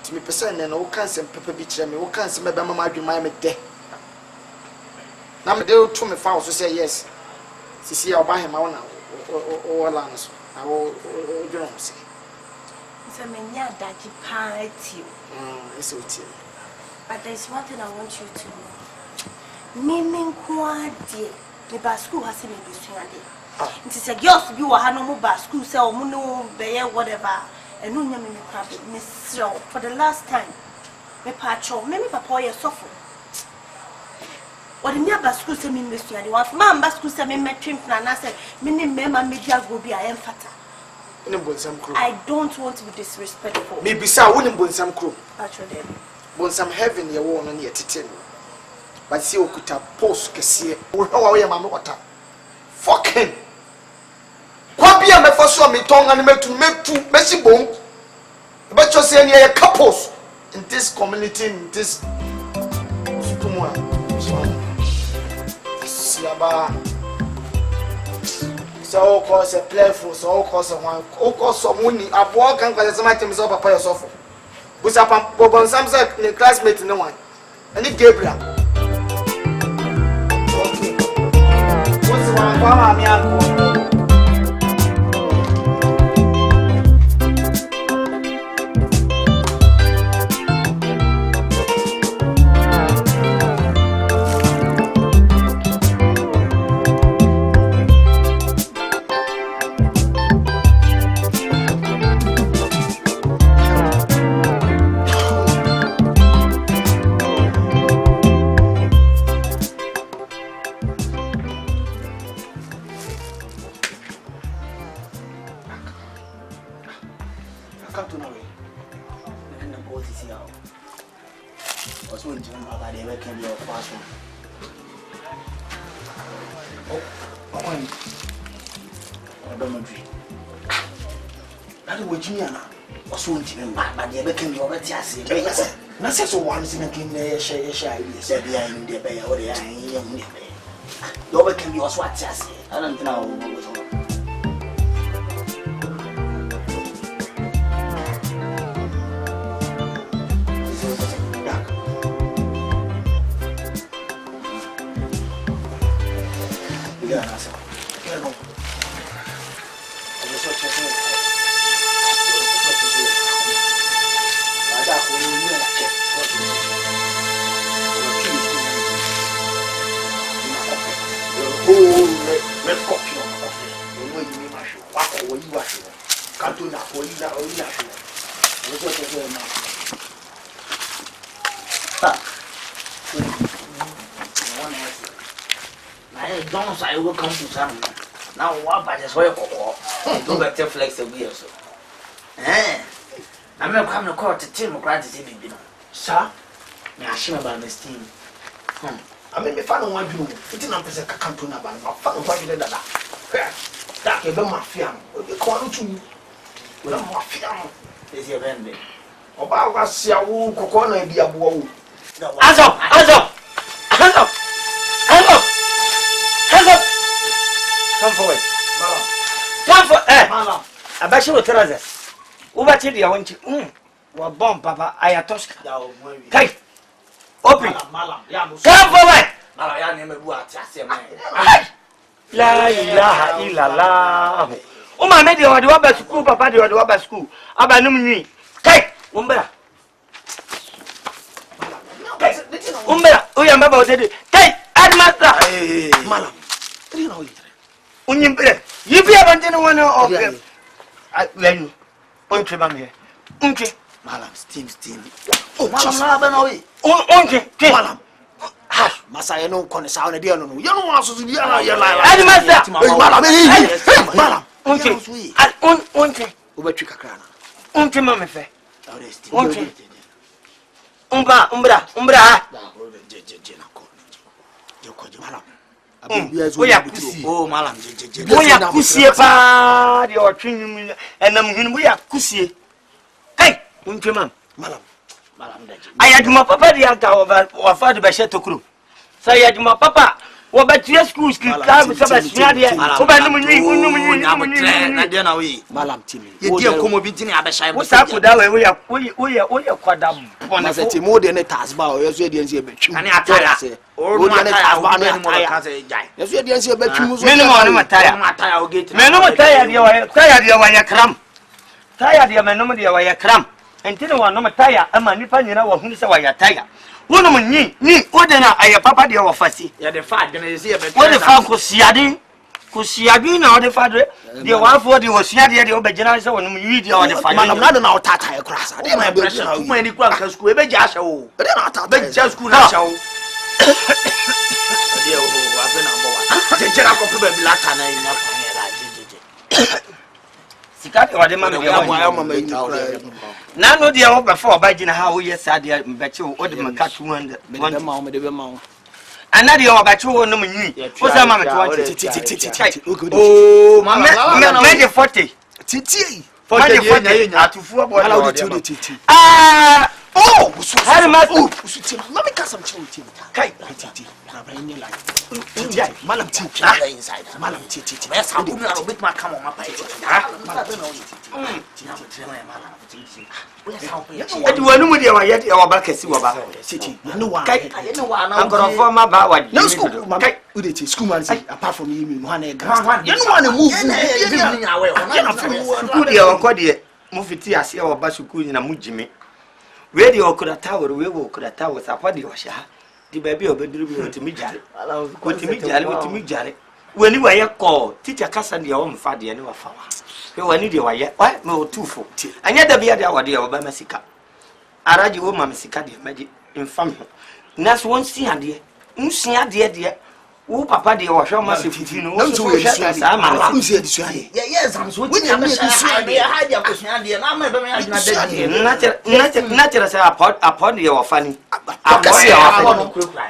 To me, person and all kinds of pepper beach, and all kinds of maybe my dream day. Now, my dear to me, found to say yes. See, I'll buy him out now, or Lance. I will say. It's a mania that you can't. It's okay. But there's one thing I want you to know. Mimi kwade me ba school has me be suade. It is a girls be wa no mo ba school say o mo no be whatever. And no nyame me problem. Me sro for the last time. Me pacho, me papa ye suffer. What the near school say me suade. What man ba school say me twin na say me ni mema media go be I am fata. I don't want to be disrespectful. Me bisa wonim bonsam kro. Actually. Bonsam heaven ye wo no ne yetete no. But see okuta post kese. Wo hwa ye mama wata. Fucking. Kwa bia me foso me tonga ne metu mesi bom. But you say any couples in this community in this supermarket. Siaba. So cause a playful, so cause one, cause some money. I walk and cause somebody to papa yourself. But some Samson, the classmate, no one. And it Gabriel. Okay. What's the one? Now what by just way go back to flex a wheel so. I'm not coming to court to Democrats in it. Sir, may I share about this team? I mean, if I don't want you, it's not a canton about what you did that. That gave them mafia. The corner to you. Mafia is your vending. About us, your woo, coconut, be a woo. Hands up! Come forward. Come for Malam. I bet you will tell us. Over to the want you. What bomb, Papa? I are Tosca. Hey, open. Come forward. Malayan never watch us. La ilaha illallah. Oh, my lady, or the Wabba school, Papa, or the Wabba school. Abanumi. Hey, Umbra. Umbra, oh, your mother said it. Hey, Admaster. Malam. You know it. You be a one of them. Then, uncle, mam here. Uncle, Malam, steam. Oh, Malam, Malam. Hush, Masaya no connoisseur, dear, no, you don't want to be a master. Malam, uncle, over Chicacana. Uncle, mamma, uncle, Umbra. Oh, Malam, we are Kusia party or training, and I'm going to be Kusia. Hey, Malam, I had my papa the altar of Father Bashetto crew. So I had my papa. What about your school? Malam, Timmy, you dear Comobiti Abashai. What's up with that way? We are quite dumb. One of the more than a task bar, as you didn't see a bit. And I tell you, or one of the as you didn't see a bit. Minimum tire, Minimum tire, you are tired, you are a cram. Tired, you are no idea why you cram. And tell one no tire, a man, if I know who's a wire tire. One of me, what then I a papa dear of Fassi. Yeah, the fat gonna see a bit. What the fuck was Siadin? Kusiagin or the father, the one for the was Siadia, the Obejanasa, when you read your father. I'm not an out tire cross. I didn't have too many quackers, school, but just show. I didn't have to just school. Show. I've been number one. The general probably Latin in Sikati or the mamma. Now, no, dear, over before by dinner, how we said, bet you what the cat one, one mount. Another your battle no me. What's a mamma 20? Oh, mamma, made 40. Titi. 40 at 4 boy. Ah, oh, how much? Let me cut some children. Kite, Titi. Malam Titi inside. Malam Titi. Yes, I'm going to bit my come on my page. You were no idea yet our back as you about city. No one. I'm going to form about no school. My schoolman apart from you, one egg. You don't want to move. Move it here, see our basuku in a mujime. Radio could a tower, we will could a tower, a party or sha. The baby of the to me, Jolly. What to me, Jolly, to me, Jolly. When you were a call, teacher Cassan your own father and your father. You need your yet, why, no 2 4. And yet, the beer, our dear Obama. I read you, Mamma Sicadi, magic infamy. That's one see, and dear. See, dear. Oh, Papa, dear, or show myself if you know. Don't do it. I'm saying, yes, I'm switching. I'm not upon your funny.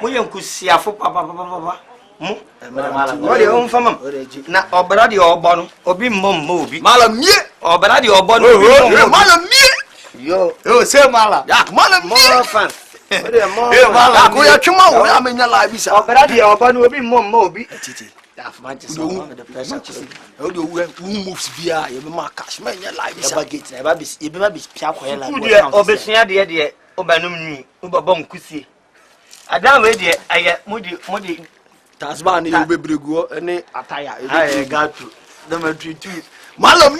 William could see a foot, Papa. What your own farm? Now, or Brady or Bon, or be mum movie. Malam, or Brady or Bon, Malam, yo, say Mala, Malam, more fun. I'm in your life, or Brady or Bon will be mum movie. Who moves via your markers, man, your life is a gate, never be Piaco, or Bessia, dear, Obanum, Ubabon Kusi. I don't ready, I get moody. Tasman, you will be go any attire. I got to the tree. Malam,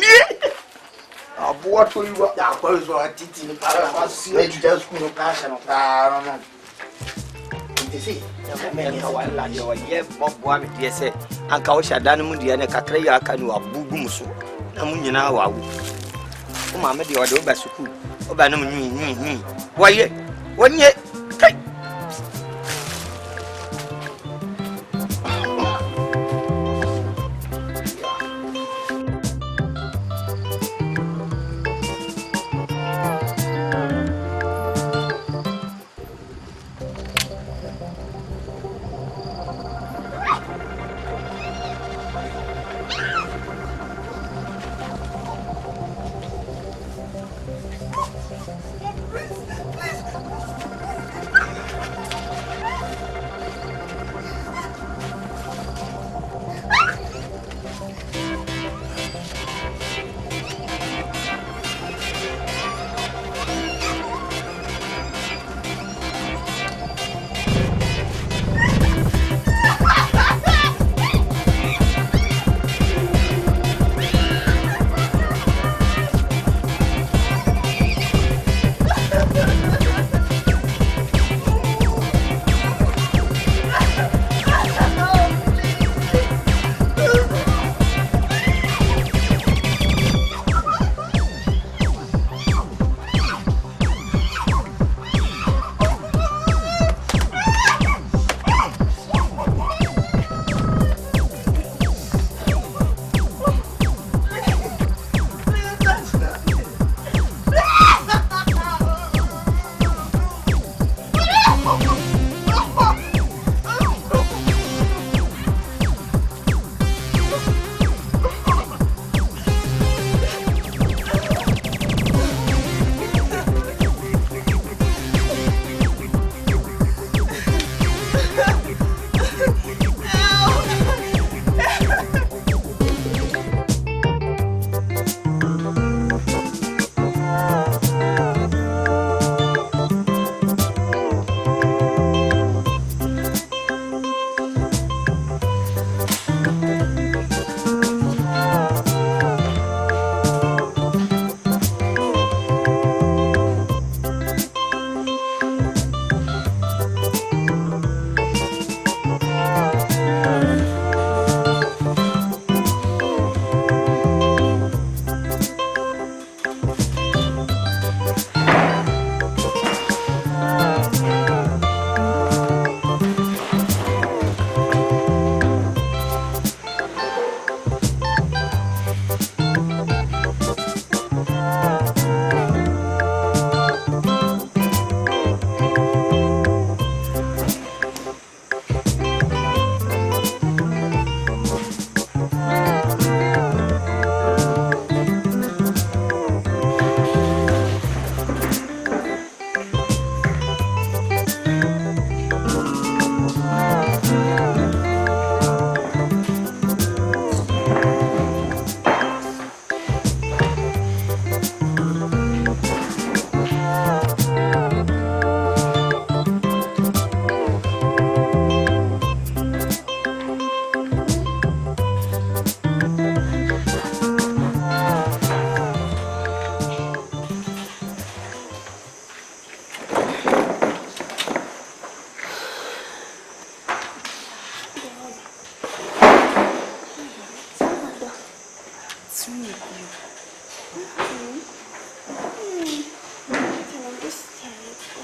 I bought for you what that was what teaching the paragraphs. Just no passion of that. You see, Bob Wabit, yes, and Kausha Danamundi and a Kakrea Kanu of Bugumusu. Namunina, oh, Mamma, the order by Suku, Obanum, why yet? 1 year.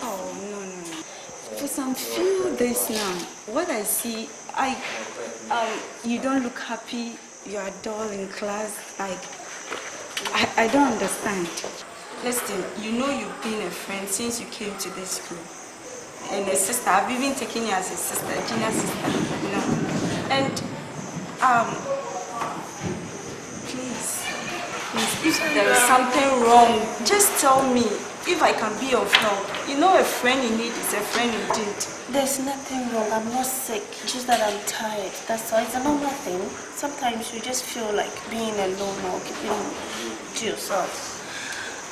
Oh, no. For some few days now, what I see, you don't look happy, you are dull in class, like, I don't understand. Listen, you know you've been a friend since you came to this school. And a sister, I've even taken you as a sister, junior sister, you know. And, please, if there is something wrong, just tell me. If I can be of help. You know, a friend in need is a friend indeed. There's nothing wrong. I'm not sick. Just that I'm tired. That's all. It's a normal thing. Sometimes you just feel like being alone or keeping to yourself.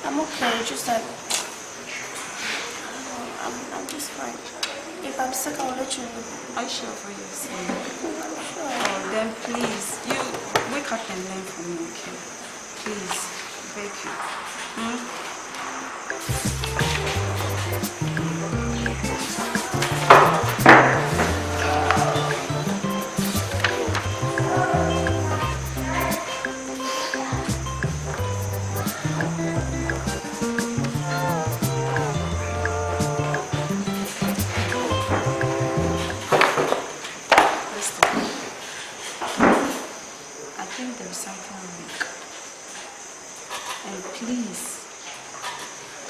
I'm okay. Just that I'm just fine. If I'm sick, I'll let you know. Are you sure for yourself? I'm sure. Oh, then please, you wake up and learn from me, okay? Please, beg you.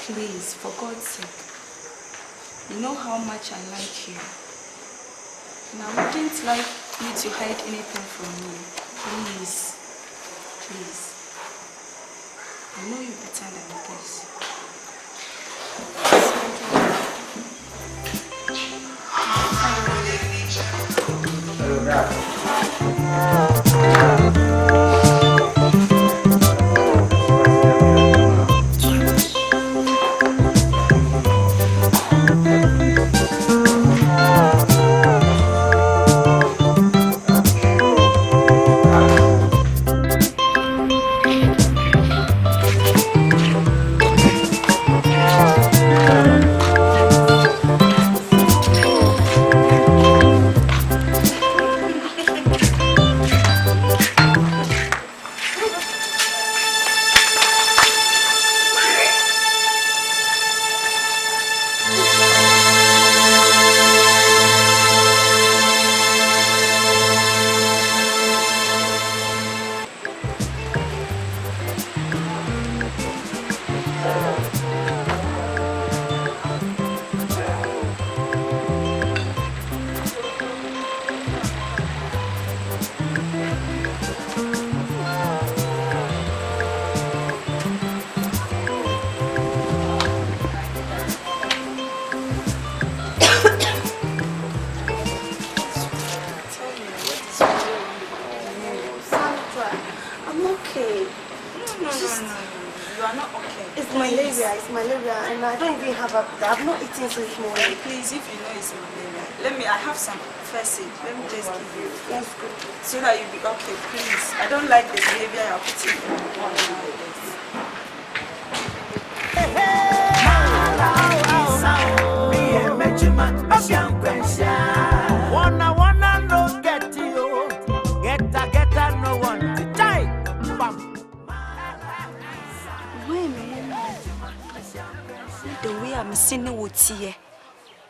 Please, for God's sake, you know how much I like you. And I wouldn't like you to hide anything from me. Please, please. I know you better than this. I've not eaten since morning. Please, if you know it's malaria, I have some first aid. Let me just give you. That's good. So that you'll be okay, please. I don't like the behavior you're putting on nowadays. The way I'm seeing with you,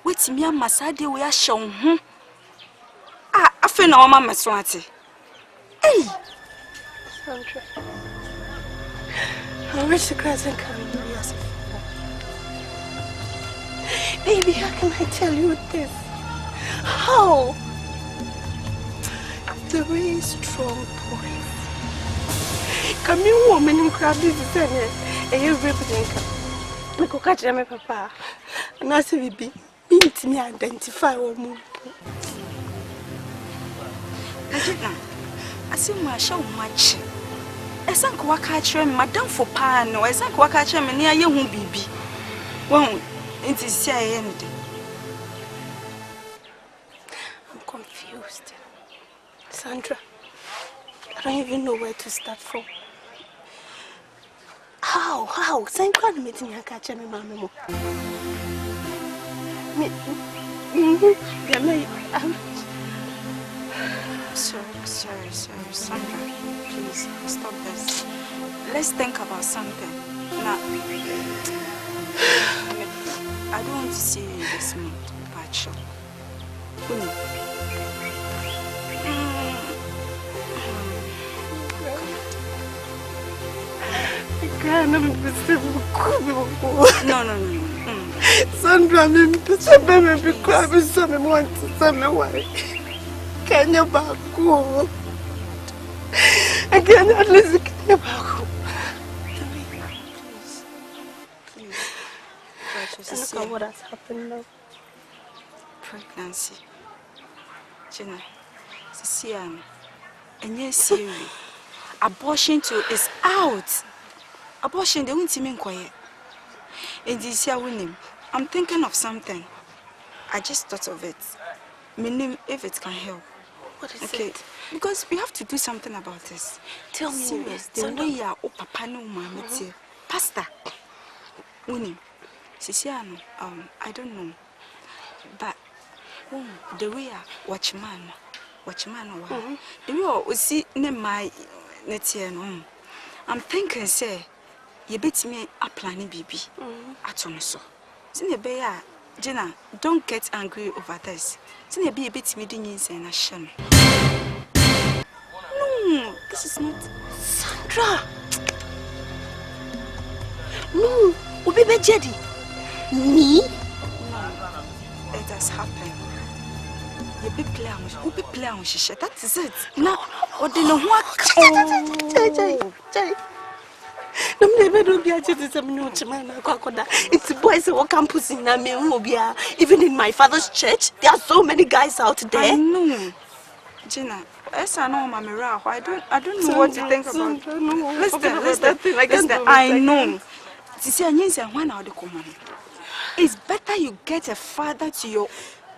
wait me and Masadi we are shown. I feel no mama swati. Hey, Sandra, I wish the class and come to us. Baby, how can I tell you this? How? The very strong voice. Come you woman in crab this and you represent. I could catch them, Papa. And I say, be me identify or move. I see my show much. I sank what catch him, Madame for pan, or I sank what catch him near you won't be. Won't it is say anything? I'm confused. Sandra, I don't even know where to start from. How? Same kind of meeting I catch me, Mamma. Sorry. sorry, Sandra. Please, stop this. Let's think about something. Now, I don't want to see you in this mood, but sure. No. Sandra, I'm crying so me want to tell me why. Can you back home? I cannot listen. Can you back home? Please. Look at what has happened now. Pregnancy. Jenna, Cecilia, and yes, Siri. Abortion too is out. Abortion, they won't even quiet. And this year, winning. I'm thinking of something. I just thought of it. Meaning, if it can help. What is it? Because we have to do something about this. Tell me. Serious. The way you are, Papa no mama, Pastor. Winning. Cecilia, I don't know. But the way watchman, the way we see my netian. I'm thinking, say, you bet me a planning baby. At home so. Jenna, don't get angry over this. Since be a bit meeting and a shame. No, this is not Sandra. No, we be Jedi. Me? No, it has happened. You be playing with shit. That is it. Now, what do you know what? Jai. It's boys on campus in Namibia. Even in my father's church, there are so many guys out there. I know. Gina, I know Mamira. I don't know what to think about. Listen. I know. It's better you get a father to your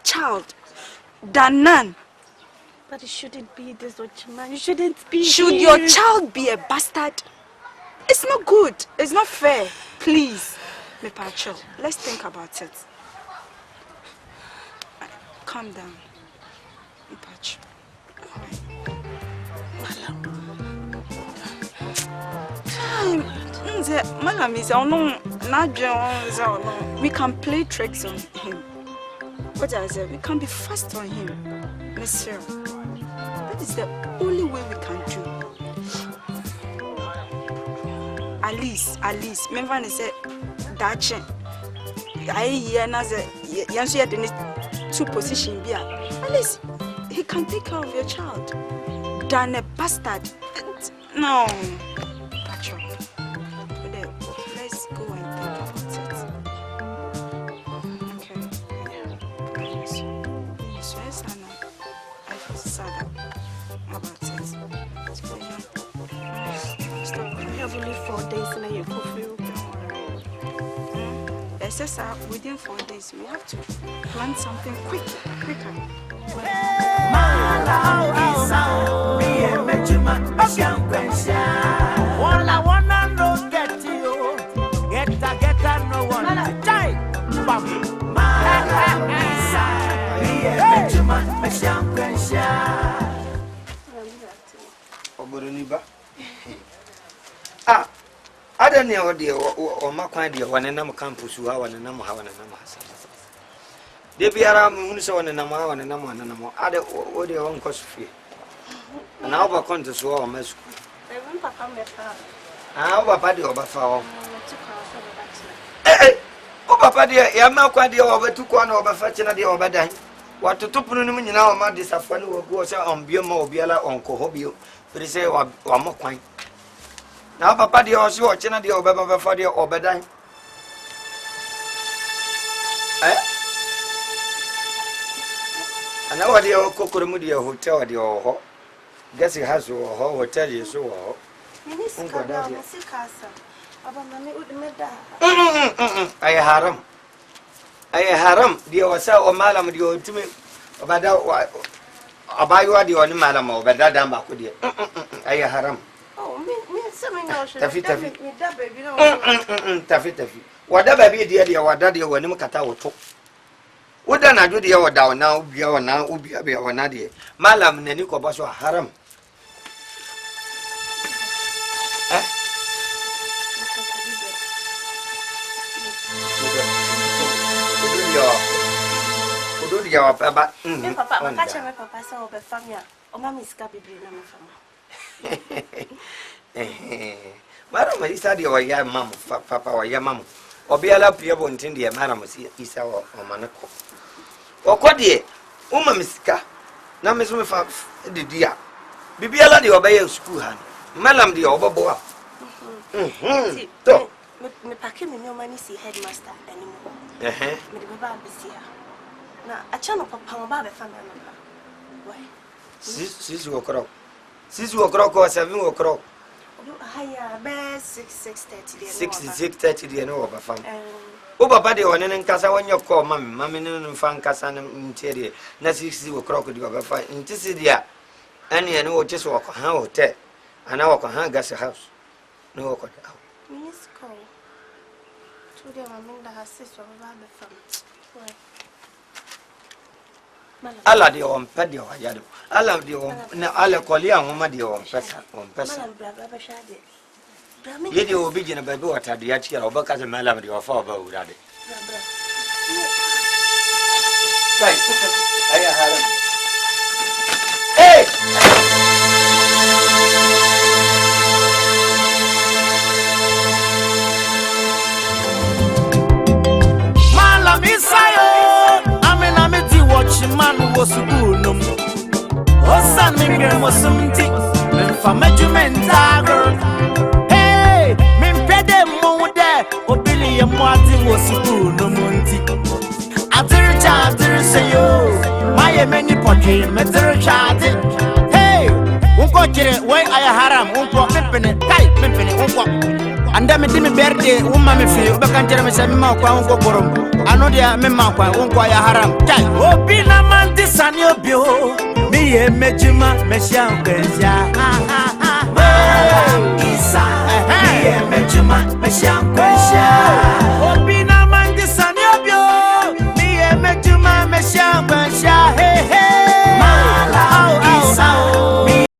child than none. But it shouldn't be this, man. You shouldn't be. Should your child be a bastard? It's not good. It's not fair. Please, me pacho. Let's think about it. Calm down, me pacho. Malam is we can play tricks on him. What I said, we can be fast on him. Monsieur, that is the only way we can do. Alice. Remember they said that I hear now Yansu had in 2 position be at least he can take care of your child than a bastard. No. Patrick. Let's go and think about it. Okay. Yes, Anna. I feel sad about it. Stop. We have only 4 days and you could feel. Within 4 days, we have to plan something quicker. All I wanna know get you, get no one. Die, I don't know or Macquarie or Nanam campus who are and Nama. They be around Munso and Nama and Nama, other or their own cost free. And our contest were a mess. Our party over foul. Oh, Papa, dear, you are not quite the over 2 corner of a fortunate over dying. What to put in now, my disappointment will go on Biomo, Biela, on Cohobio, for the say or Macquarie. Now, Papa, the horse watching at the over for the Obadiah. And now, the old Cocomudia hotel at your guess it has your hotel you so. I haram, dear was so madam, the old to me about that. About you are the only madam over that damn back with you. I haram. Taffy. Whatever be dear, what daddy or Nimcata or talk. What done I do the hour down now, be our now, Ubi or Nadia. Malam Nenico Basso haram. dia wa papa papa ma catch me papa say o be famia o ma miska bibre na me fam Madam Isa dia wa ya mam papa wa ya mam obiala pia bontin dia madam Isa o manako okode o ma miska na me so me fa de dia bibiala dia obaye school han malam dia obobo a to me pakke me no mani si headmaster anymore me de baba bisia na acha no papa mo ba be famia no why sisi wo krok ko 7 wo krok haya be 6:30 there 6:30 there no ba fam o baba de one nkasa wonye ko mami ne mfa nkasa ne ntiere na 6 wo krok de ba fa ntisi dia ani ene wo cheso ko ha hotel ana wo ko ha gas house no wo ko miss ko to de mami da hasis wo ba be fam ala de on pede wa yado ala de on na ala koli an ma de on pesa malam baba ba shade yedi obi gina baby wata de ya cira obaka ze malam de wafa ba ura de sai aya haram Malam Isayo amena meti watch man wo school no osan mi ngere mo sumti men fa measurementa girl hey min pede mo de obili ye mo ati wo school no monti atir sayo maye meni potri metir chati hey unko kire we aya haram unko mepene unko anda me dimi berde umma me fi obakantere me sami ma kwa unko borom ano dia me ma kwa unko aya haram kai obi na manti sani obi o mi ye mejima me sha ngezia